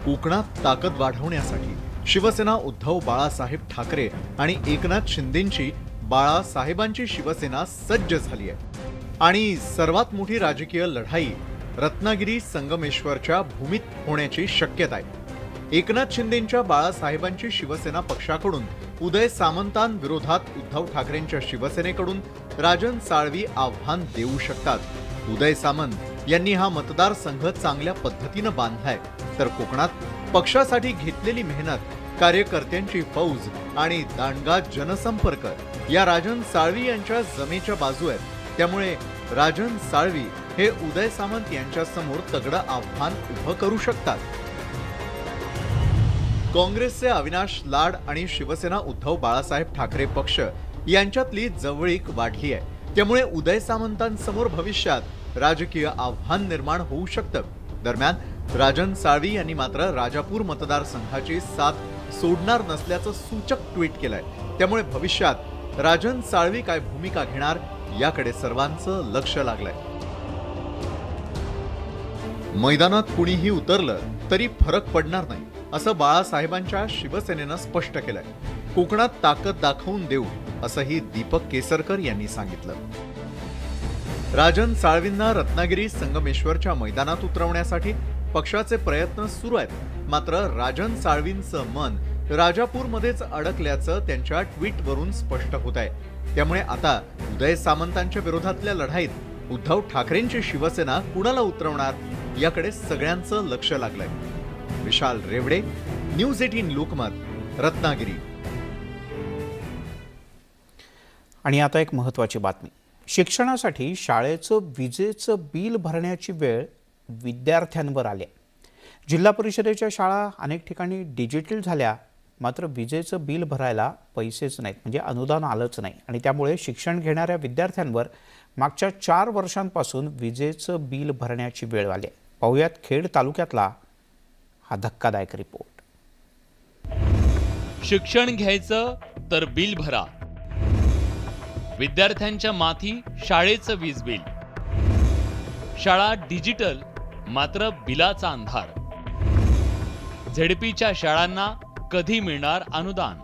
कोकणात ताकद वाढवण्यासाठी शिवसेना उद्धव बाळासाहेब ठाकरे आणि एकनाथ शिंदेंची बाळासाहेबांची शिवसेना सज्ज झाली आहे आणि सर्वात मोठी राजकीय लढाई रत्नागिरी संगमेश्वरच्या भूमीत होण्याची शक्यता आहे. एकनाथ शिंदेंच्या बाळासाहेबांची शिवसेना पक्षाकडून उदय सामंतांविरोधात उद्धव ठाकरेंच्या शिवसेनेकडून राजन साळवी आव्हान देऊ शकतात. उदय सामंत यांनी हा मतदारसंघ चांगल्या पद्धतीनं बांधलाय तर कोकणात पक्षासाठी घेतलेली मेहनत, कार्यकर्त्यांची फौज आणि दांडगा जनसंपर्क या राजन साळवी यांच्या जमेच्या बाजू आहेत. त्यामुळे राजन साळवी हे उदय सामंत यांच्या समोर तगडं आव्हान उभं करू शकतात. काँग्रेसचे अविनाश लाड आणि शिवसेना उद्धव बाळासाहेब ठाकरे पक्ष यांच्यातली जवळीक वाढली आहे. त्यामुळे उदय सामंतांसमोर भविष्यात राजकीय आव्हान निर्माण होऊ शकतं. दरम्यान राजन साळवी यांनी मात्र राजापूर मतदारसंघाची साथ सोडणार नसल्याचं सूचक ट्विट केलंय. त्यामुळे भविष्यात राजन साळवी काय भूमिका घेणार याकडे सर्वांचं लक्ष लागलंय. मैदानात कुणीही उतरलं तरी फरक पडणार नाही असं बाळासाहेबांच्या शिवसेनेनं स्पष्ट केलंय. कोकणात ताकद दाखवून देऊ असंही दीपक केसरकर यांनी सांगितलं. राजन साळवींना रत्नागिरी संगमेश्वरच्या मैदानात उतरवण्यासाठी पक्षाचे प्रयत्न सुरू आहेत. मात्र राजन साळवींचं मन राजापूरमध्येच अडकल्याचं त्यांच्या ट्विटवरून स्पष्ट होत आहे. त्यामुळे आता उदय सामंतांच्या विरोधातल्या लढाईत उद्धव ठाकरेंची शिवसेना कुणाला उतरवणार याकडे सगळ्यांचं लक्ष लागलंय. विशाल रेवडे, न्यूज 18 लोकमत, रत्नागिरी. आणि आता एक महत्त्वाची बातमी. शिक्षणासाठी शाळेचं विजेचं बिल भरण्याची वेळ विद्यार्थ्यांवर आली. जिल्हा परिषदेच्या शाळा अनेक ठिकाणी डिजिटल झाल्या, मात्र विजेचं बिल भरायला पैसेच नाहीत, म्हणजे अनुदान आलंच नाही. आणि त्यामुळे शिक्षण घेणाऱ्या विद्यार्थ्यांवर मागच्या 4 वर्षांपासून विजेचं बिल भरण्याची वेळ आली. पाहुयात खेड तालुक्यातला हा धक्कादायक रिपोर्ट. शिक्षण घ्यायचं तर बिल भरा. विद्यार्थ्यांच्या माथी शाळेचं वीज बिल. शाळा डिजिटल मात्र बिलाचा अंधार. झेडपीच्या शाळांना कधी मिळणार अनुदान?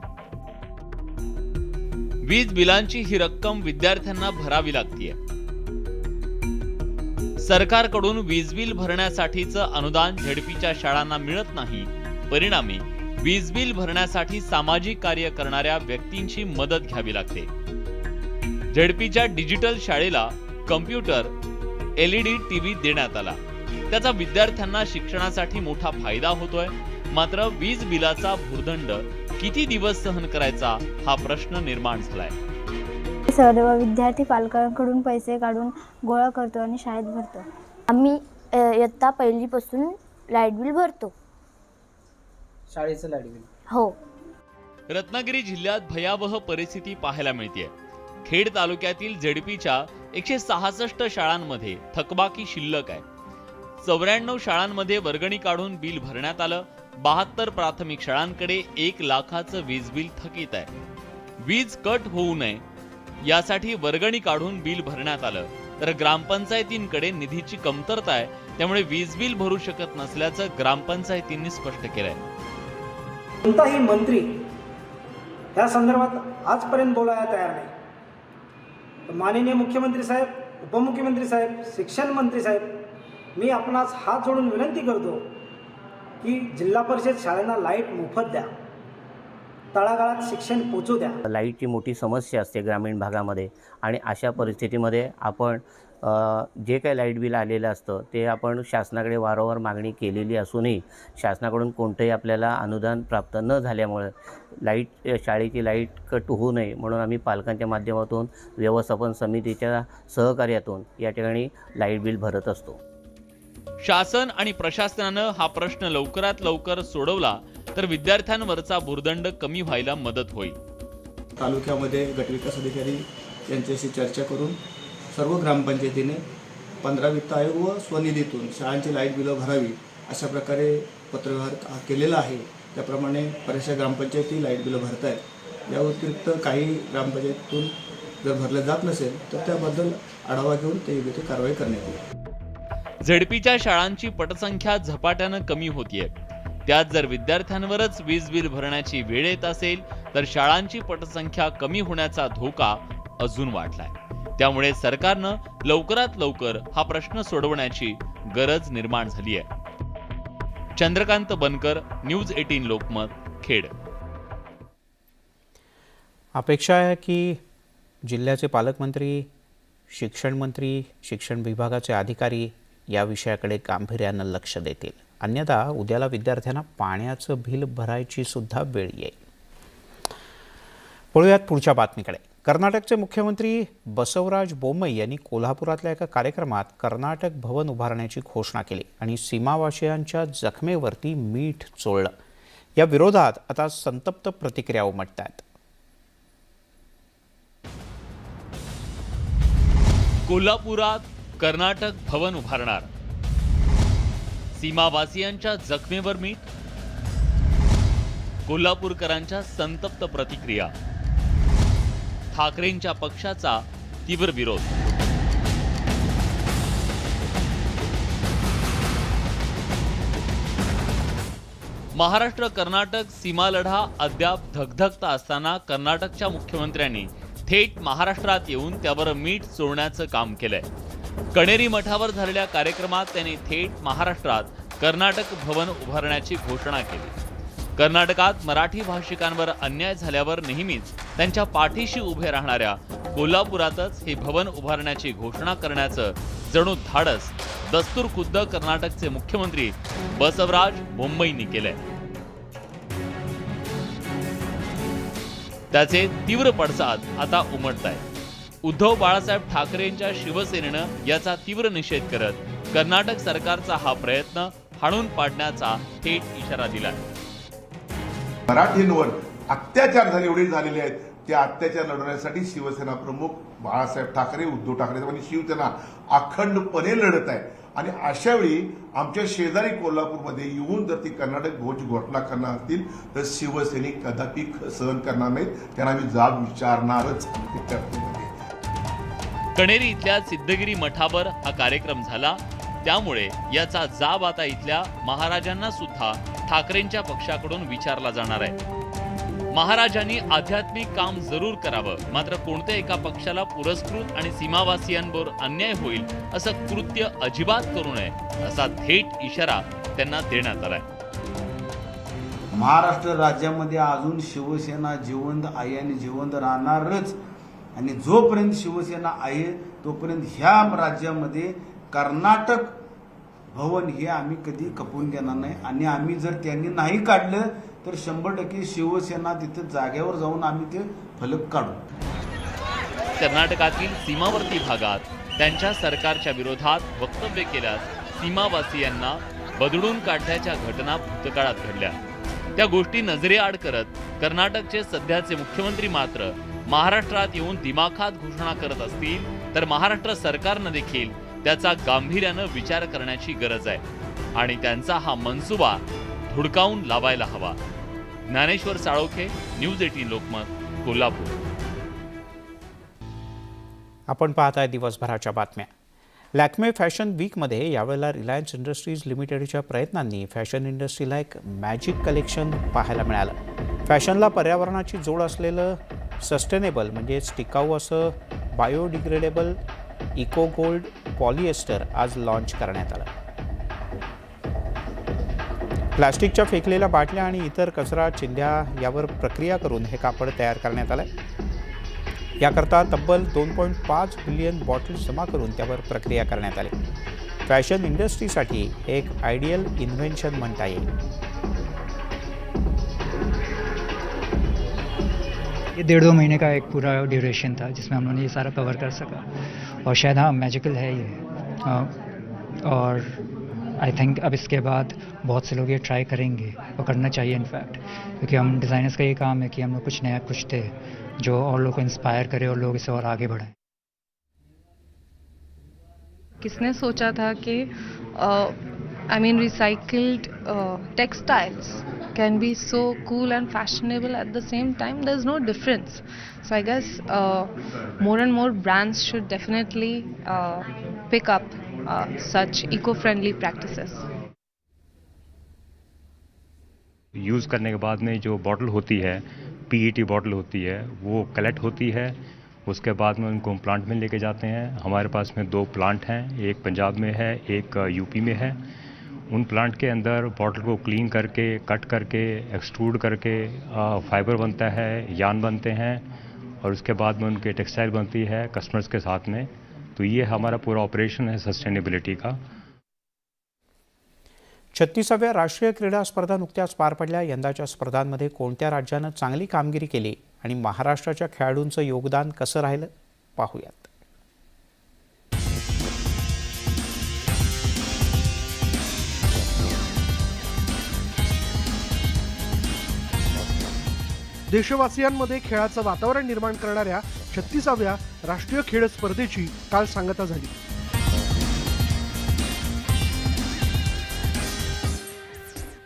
वीज बिलांची ही रक्कम विद्यार्थ्यांना भरावी लागतेय. सरकारकडून वीज बिल भरण्यासाठीचं अनुदान झेडपीच्या शाळांना मिळत नाही. परिणामी वीज बिल भरण्यासाठी सामाजिक कार्य करणाऱ्या व्यक्तींची मदत घ्यावी लागते. झेडपीच्या डिजिटल शाळेला कम्प्युटर, LED टीव्ही देण्यात आला. त्याचा विद्यार्थ्यांना शिक्षणासाठी मोठा फायदा होतोय. मात्र वीज बिलाचा भुर्दंड किती दिवस सहन करायचा हा प्रश्न निर्माण झालाय. सर्व विद्यार्थी पालकांकडून पैसे काढून गोळा करतो आणि शाळेत भरतो. आम्ही इयत्ता पहिलीपासून लाईट बिल भरतो. शाळेचं लाईट बिल हो. रत्नागिरी जिल्ह्यात भयावह परिस्थिती पाहायला मिळते. खेड तालुक्यातील जेडपीच्या 166 शाळांमध्ये थकबाकी शिल्लक आहे. 94 शाळांमध्ये वर्गणी काढून बिल भरण्यात आलं. 72 प्राथमिक शाळांकडे 1 लाखाचं वीज बिल थकीत आहे. वीज कट होऊ नये यासाठी वर्गणी काढून बिल भरण्यात आलं, तर ग्रामपंचायतींकडे निधीची कमतरता आहे. त्यामुळे वीज बिल भरू शकत नसल्याचं ग्रामपंचायतींनी स्पष्ट केलंय. कोणताही मंत्री या संदर्भात आजपर्यंत बोलायला तयार नाही. माननीय मुख्यमंत्री साहेब, उपमुख्यमंत्री साहेब, शिक्षण मंत्री साहेब, मी आपणास हात जोडून विनंती करतो की जिल्हा परिषद शाळांना लाईट मोफत द्या, तळागाळात शिक्षण पोचू द्या. लाईटची मोठी समस्या असते ग्रामीण भागामध्ये आणि अशा परिस्थितीमध्ये आपण जे काही लाईट बिल आलेलं असतं ते आपण शासनाकडे वारंवार मागणी केलेली असूनही शासनाकडून कोणतंही आपल्याला अनुदान प्राप्त न झाल्यामुळे शाळेची लाईट कट होऊ नये म्हणून आम्ही पालकांच्या माध्यमातून व्यवस्थापन समितीच्या सहकार्यातून या ठिकाणी लाईट बिल भरत असतो. शासन आणि प्रशासनानं हा प्रश्न लवकरात लवकर सोडवला तर विद्यार्थ्यांवरचा भुर्दंड कमी व्हायला मदत होईल. तालुक्यामध्ये गटविकास अधिकारी यांच्याशी चर्चा करून सर्व ग्रामपंचायतीने 15 वित्त आयोग व स्वनिधीतून शाळांची लाईट बिलं भरावी अशा प्रकारे पत्रव्यवहार केलेला आहे. त्याप्रमाणे बऱ्याचशा ग्रामपंचायती लाईट बिलं भरत आहेत. या व्यतिरिक्त काही ग्रामपंचायतीतून जर भरलं जात नसेल तर त्याबद्दल आढावा घेऊन ते योग्य ते कारवाई करण्यात येईल. झेडपीच्या शाळांची पटसंख्या झपाट्यानं कमी होतीये. त्यात जर विद्यार्थ्यांवरच वीज बिल भरण्याची वेळ येत असेल तर शाळांची पटसंख्या कमी होण्याचा धोका अजून वाढलाय. त्यामुळे सरकारनं लवकरात लवकर हा प्रश्न सोडवण्याची गरज निर्माण झाली आहे. चंद्रकांत बनकर, न्यूज 18 लोकमत, खेड. अपेक्षा आहे की जिल्ह्याचे पालकमंत्री, शिक्षण मंत्री, शिक्षण विभागाचे अधिकारी या विषयाकडे गांभीर्यानं लक्ष देतील. अन्यथा उद्याला विद्यार्थ्यांना पाण्याचं बिल भरायची सुद्धा वेळ येईल. पळूयात पुढच्या बातमीकडे. कर्नाटकचे मुख्यमंत्री बसवराज बोम्मई यांनी कोल्हापुरातल्या एका कार्यक्रमात कर्नाटक भवन उभारण्याची घोषणा केली आणि सीमावासियांच्या जखमेवरती मीठ चोळलं. या विरोधात आता संतप्त प्रतिक्रिया उमटतात. कोल्हापुरात कर्नाटक भवन उभारणार, सीमावासियांच्या जखमेवर मीठ, कोल्हापूरकरांच्या संतप्त प्रतिक्रिया, ठाकरेंच्या पक्षाचा तीव्र विरोध. महाराष्ट्र कर्नाटक सीमा लढा अद्याप धगधगता असताना कर्नाटकच्या मुख्यमंत्र्यांनी थेट महाराष्ट्रात येऊन त्यावर मीठ चोळण्याचं काम केलंय. कणेरी मठावर झालेल्या कार्यक्रमात त्यांनी थेट महाराष्ट्रात कर्नाटक भवन उभारण्याची घोषणा केली. कर्नाटकात मराठी भाषिकांवर अन्याय झाल्यावर नेहमीच त्यांच्या पाठीशी उभे राहणाऱ्या कोल्हापुरातच हे भवन उभारण्याची घोषणा करण्याचं जणू धाडस दस्तूर खुद्द कर्नाटकचे मुख्यमंत्री बसवराज बोम्मईंनी केलंय. त्याचे तीव्र पडसाद आता उमटतायत. उद्धव बाळासाहेब ठाकरेंच्या शिवसेनेनं याचा तीव्र निषेध करत कर्नाटक सरकारचा हा प्रयत्न हाणून पाडण्याचा थेट इशारा दिलाय. मराठींवर अत्याचार एवढे झालेले आहेत. त्या अत्याचार लढवण्यासाठी शिवसेना प्रमुख बाळासाहेब ठाकरे, उद्धव ठाकरे आणि शिवसेना अखंडपणे लढत आहे. आणि अशा वेळी आमच्या शेजारी कोल्हापूरमध्ये येऊन जर ती कर्नाटक भवनची घोषणा करणार असतील तर शिवसैनिक कदापि सहन करणार नाहीत. त्यांना आम्ही जाब विचारणारच. कणेरी इथल्या सिद्धगिरी मठावर हा कार्यक्रम झाला. त्यामुळे याचा जाब आता इथल्या महाराजांना सुद्धा ठाकरेंच्या पक्षाकडून विचारला जाणार आहे. महाराजांनी आध्यात्मिक काम जरूर करावं, मात्र कोणत्या एका पक्षाला पुरस्कृत आणि सीमावासियांवर अन्याय होईल असं कृत्य अजिबात करू नये असा थेट इशारा त्यांना देण्यात आलाय. महाराष्ट्र राज्यामध्ये अजून शिवसेना जिवंत आहे आणि जिवंत राहणारच. आणि जोपर्यंत शिवसेना आहे तोपर्यंत ह्या राज्यामध्ये कर्नाटक भवन हे आम्ही कधी खपवून घेणार नाही आणि आम्ही जर त्यांनी नाही काढलं तर 100% शिवसेना तिथे जागेवर जाऊन आम्ही ते फलक काढू. कर्नाटकातील सीमावर्ती भागात त्यांच्या सरकारच्या विरोधात वक्तव्य केल्यास सीमावासियांना बदडून काढण्याच्या घटना भूतकाळात घडल्या. त्या गोष्टी नजरेआड करत कर्नाटकचे सध्याचे मुख्यमंत्री मात्र महाराष्ट्रात येऊन दिमाखात घोषणा करत असतील तर महाराष्ट्र सरकारनं देखील त्याचा गांभीर्यानं विचार करण्याची गरज आहे आणि त्यांचा हा मनसुबा धुडकावून लावायला हवा. ज्ञानेश्वर साळोखे, न्यूज 18 लोकमत, कोल्हापूर. आपण पाहताय दिवसभराच्या बातम्या. लॅक्मे फॅशन वीकमध्ये यावेळेला रिलायन्स इंडस्ट्रीज लिमिटेडच्या प्रयत्नांनी फॅशन इंडस्ट्रीला एक मॅजिक कलेक्शन पाहायला मिळालं. फॅशनला पर्यावरणाची जोड असलेलं सस्टेनेबल म्हणजेच टिकाऊ असं बायोडिग्रेडेबल इको गोल्ड पॉलिएस्टर आज लॉन्च करण्यात आलं. प्लास्टिकच्या फेकलेल्या बाटल्या आणि इतर कचरा चिंध्या यावर प्रक्रिया करून हे कापड तयार करण्यात आलं. याकरता तब्बल 2.5 बिलियन बॉटल्स जमा करून त्यावर प्रक्रिया करण्यात आली. फॅशन इंडस्ट्रीसाठी एक आयडियल इन्व्हेन्शन म्हणता येईल. ये 1.5-2 महीने का एक पूरा ड्यूरेशन था जिसमें हम लोगों ने ये सारा कवर कर सका और शायद हाँ मैजिकल है ये और आई थिंक अब इसके बाद बहुत से लोग ये ट्राई करेंगे और करना चाहिए इनफैक्ट क्योंकि हम डिज़ाइनर्स का ये काम है कि हम लोग कुछ नया कुछ दे जो और लोगों को इंस्पायर करे और लोग इसे और आगे बढ़ाएं. किसने सोचा था कि recycled textiles can be so cool and fashionable at the same time. There's no difference. So I guess more and more brands should definitely pick up such eco-friendly practices. Use करने के बाद में जो बॉटल होती है, PET बॉटल होती है, वो कलेक्ट होती है. उसके बाद में उनको प्लांट में लेके जाते हैं. हमारे पास में 2 प्लांट हैं, एक पंजाब में है, एक यूपी में है. उन प्लांट के अंदर बॉटल को क्लीन करके, कट करके, एक्सट्रूड करके फाइबर बनता है, यान बनते हैं और उसके बाद में उनके टेक्सटाइल बनती है कस्टमर्स के साथ में. तो ये हमारा पूरा ऑपरेशन है सस्टेनेबिलिटी का. 36व्या राष्ट्रीय क्रीडा स्पर्धा नुकत्याच पार पडल्या. यंदाच्या स्पर्धांमध्ये कोणत्या राज्यानं चांगली कामगिरी केली आणि महाराष्ट्राच्या खेळाडूंचं योगदान कसं राहिलं पाहूयात. देशवासियांमध्ये खेळाचं वातावरण निर्माण करणाऱ्या 36व्या राष्ट्रीय खेळ स्पर्धेची काल सांगता झाली.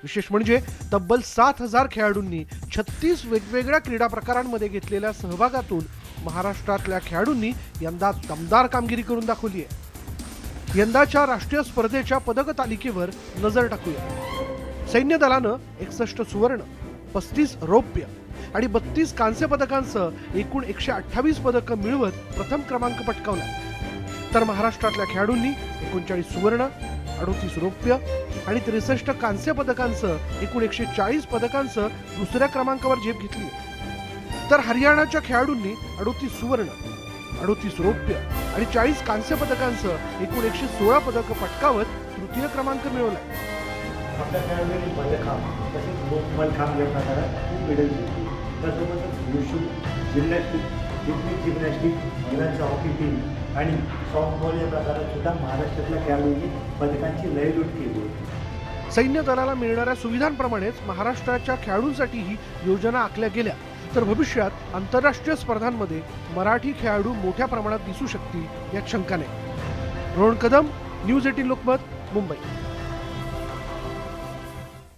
विशेष म्हणजे तब्बल 7,000 खेळाडूंनी 36 वेगवेगळ्या क्रीडा प्रकारांमध्ये घेतलेल्या सहभागातून महाराष्ट्रातल्या खेळाडूंनी यंदा दमदार कामगिरी करून दाखवली आहे. यंदाच्या राष्ट्रीय स्पर्धेच्या पदक तालिकेवर नजर टाकूया. सैन्य दलानं 61 सुवर्ण, 35 रौप्य आणि 32 कांस्य पदकांसह एकूण 128 पदकं मिळवत प्रथम क्रमांक पटकावला. तर महाराष्ट्रातल्या खेळाडूंनी 39 सुवर्ण, 38 रौप्य आणि 63 कांस्य पदकांसह एकूण 140 पदकांसह दुसऱ्या क्रमांकावर झेप घेतली. तर हरियाणाच्या खेळाडूंनी 38 सुवर्ण, 38 रौप्य आणि 40 कांस्य पदकांसह एकूण 116 पदकं पटकावत तृतीय क्रमांक मिळवला. आपल्या खेळाडूंनी मल्लखांब तसेच मल्लखांब या प्रकारात खूप मेडल जिंकली. त्यासोबतच वुशू, जिम्नॅस्टिक, रिथमिक जिम्नॅस्टिक, महिलांच्या हॉकी टीम आणि सॉफ्टबॉल या प्रकारात सुद्धा महाराष्ट्रातल्या खेळाडूंनी पदकांची लयलूट केली होती. सैन्य दलाला मिळणाऱ्या सुविधांप्रमाणेच महाराष्ट्राच्या खेळाडूंसाठीही योजना आखल्या गेल्या तर भविष्यात आंतरराष्ट्रीय स्पर्धांमध्ये मराठी खेळाडू मोठ्या प्रमाणात दिसू शकतील यात शंका नाही. रोहन कदम, न्यूज 18 लोकमत, मुंबई.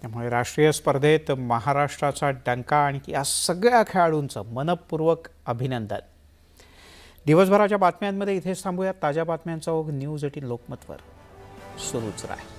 त्यामुळे राष्ट्रीय स्पर्धेत महाराष्ट्राचा डंका आणि या सगळ्या खेळाडूंचं मनपूर्वक अभिनंदन. दिवसभराच्या बातम्यांमध्ये इथेच थांबूयात. ताज्या बातम्यांचा ओघ न्यूज 18 लोकमतवर सुरूच राहील.